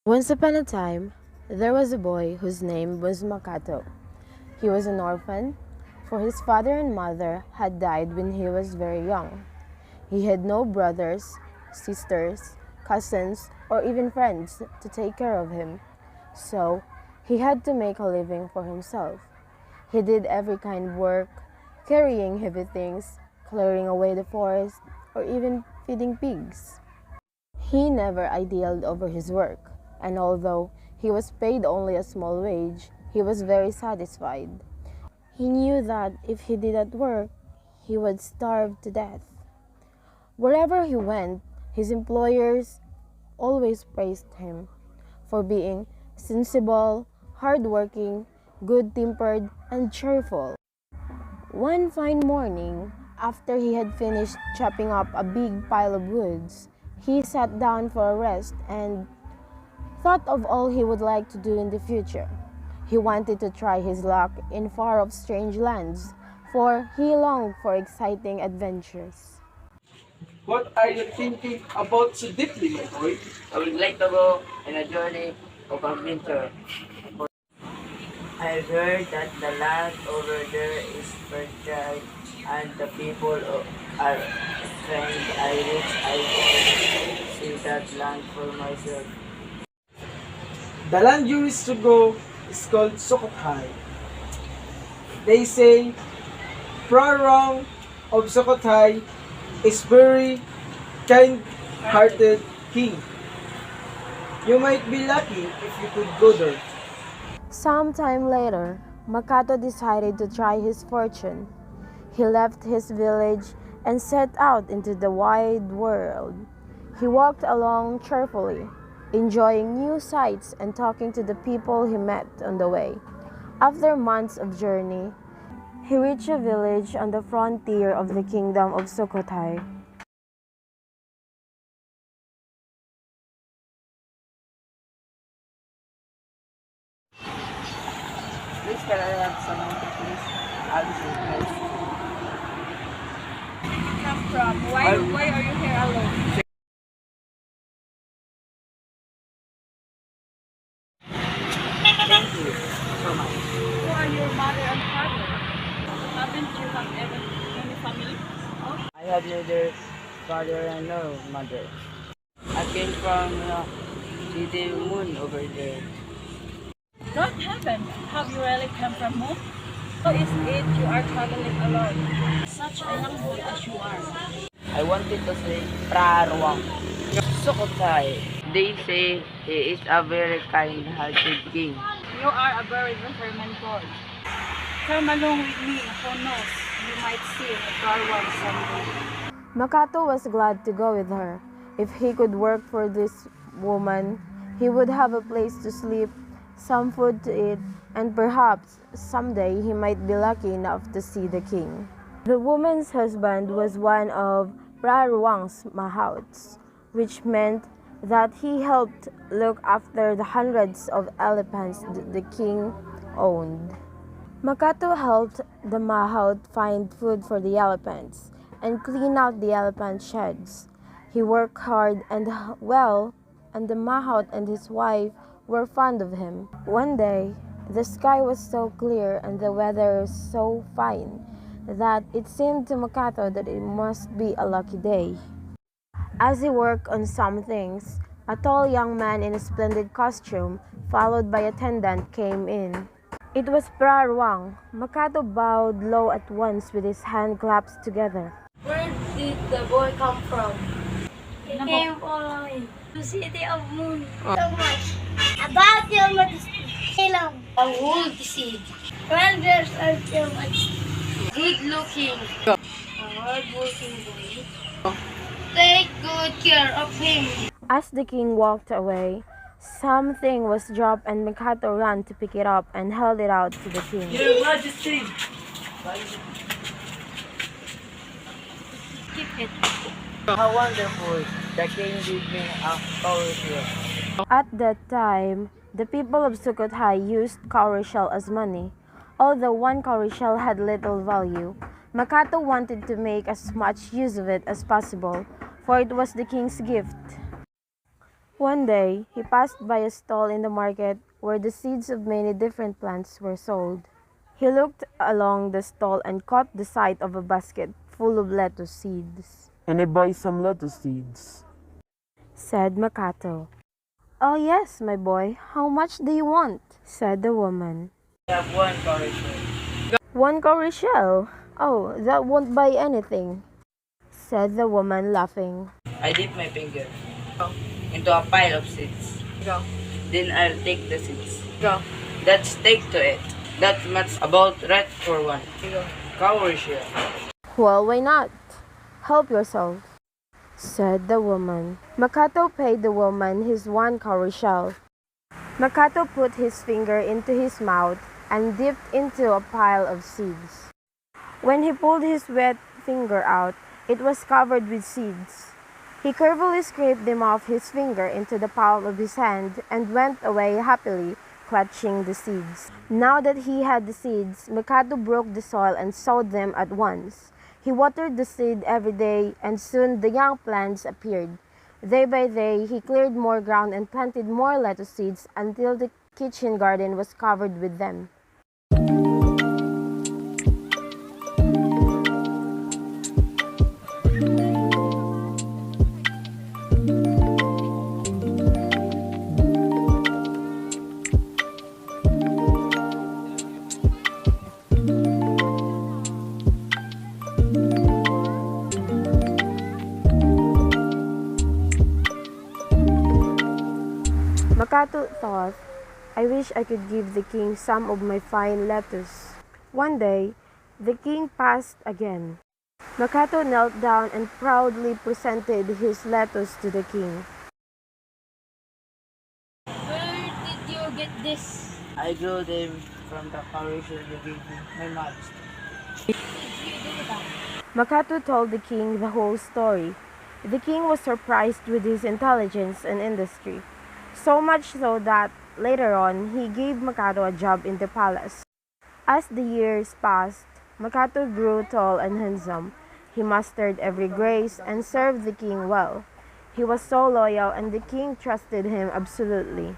Once upon a time, there was a boy whose name was Makato. He was an orphan, for his father and mother had died when he was very young. He had no brothers, sisters, cousins, or even friends to take care of him, so he had to make a living for himself. He did every kind of work, carrying heavy things, clearing away the forest, or even feeding pigs. He never idealed over his work, and although he was paid only a small wage, he was very satisfied. He knew that if he did not work, he would starve to death. Wherever he went, his employers always praised him for being sensible, hardworking, good-tempered, and cheerful. One fine morning, after he had finished chopping up a big pile of woods, he sat down for a rest and thought of all he would like to do in the future. He wanted to try his luck in far-off strange lands, for he longed for exciting adventures. What are you thinking about so deeply, my boy? I would like to go on a journey of adventure. I've heard that the land over there is fertile and the people are kind. I wish I could see that land for myself. The land you wish to go is called Sukhothai. They say Prarong of Sukhothai is very kind-hearted king. You might be lucky if you could go there. Some time later, Makato decided to try his fortune. He left his village and set out into the wide world. He walked along cheerfully, enjoying new sights and talking to the people he met on the way. After months of journey, he reached a village on the frontier of the kingdom of Sukhothai. Please can I have some water, please? I'll Come from? Why are you here alone? Thank you so much. Who are your mother and father? Haven't you have ever any family? Oh, I have neither father and no mother. I came from city moon over there. not heaven. Have you really come from home? How is it you are traveling alone? Such a young boy as you are. I wanted to say Prarwang. Sukhothai. They say he is a very kind-hearted king. You are a very determined boy. Come along with me. Who knows? You might see a Darwin someday. Makato was glad to go with her. If he could work for this woman, he would have a place to sleep, some food to eat, and perhaps someday he might be lucky enough to see the king. The woman's husband was one of Praruang's mahouts, which meant that he helped look after the hundreds of elephants the king owned. Makato helped the mahout find food for the elephants and clean out the elephant sheds. He worked hard and well, and the mahout and his wife were fond of him. One day, the sky was so clear and the weather so fine that it seemed to Makato that it must be a lucky day. As he worked on some things, a tall young man in a splendid costume, followed by a attendant, came in. It was Praruang. Makato bowed low at once with his hand clasped together. Where did the boy come from? He came from the city of Moon. So much about your majesty. Hello. A wood seed. 12 years old your majesty. Good looking. A hard-working boy. Take good care of him. As the king walked away, something was dropped and Mikato ran to pick it up and held it out to the king. Your Majesty! Keep it. How wonderful! The king gave me a cowrie here. At that time, the people of Sukhothai used cowrie shell as money. Although one cowrie shell had little value, Makato wanted to make as much use of it as possible, for it was the king's gift. One day, he passed by a stall in the market where the seeds of many different plants were sold. He looked along the stall and caught the sight of a basket full of lettuce seeds. And I buy some lettuce seeds. Said Makato. Oh yes, my boy, how much do you want? Said the woman. I have one correction. One cowrie shell. Oh, that won't buy anything, said the woman, laughing. I dip my finger into a pile of seeds. Then I'll take the seeds. That's take to it. That much about right for one. Cowrie shell. Well, why not? Help yourself, said the woman. Makato paid the woman his one cowrie shell. Makato put his finger into his mouth and dipped into a pile of seeds. When he pulled his wet finger out, it was covered with seeds. He carefully scraped them off his finger into the palm of his hand and went away happily, clutching the seeds. Now that he had the seeds, Makato broke the soil and sowed them at once. He watered the seed every day, and soon the young plants appeared. Day by day, he cleared more ground and planted more lettuce seeds until the kitchen garden was covered with them. Makato thought, I wish I could give the king some of my fine lettuce. One day, the king passed again. Makato knelt down and proudly presented his lettuce to the king. Where did you get this? I grew them from the cowrie shell you gave me, my master. Did you do that? Makato told the king the whole story. The king was surprised with his intelligence and industry, so much so that later on he gave Makato a job in the palace. As the years passed, Makato grew tall and handsome. He mastered every grace and served the king well. He was so loyal and the king trusted him absolutely.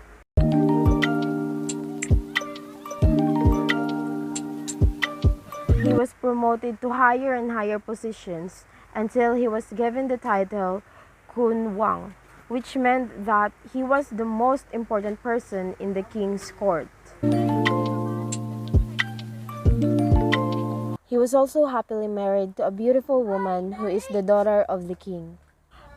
He was promoted to higher and higher positions until he was given the title Kun Wang, which meant that he was the most important person in the king's court. He was also happily married to a beautiful woman who is the daughter of the king.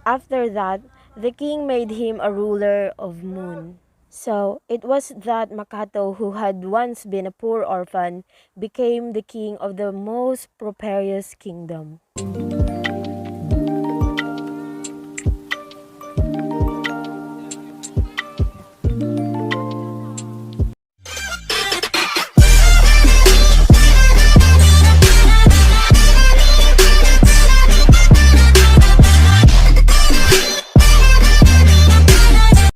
After that, the king made him a ruler of Moon. So it was that Makato, who had once been a poor orphan, became the king of the most prosperous kingdom.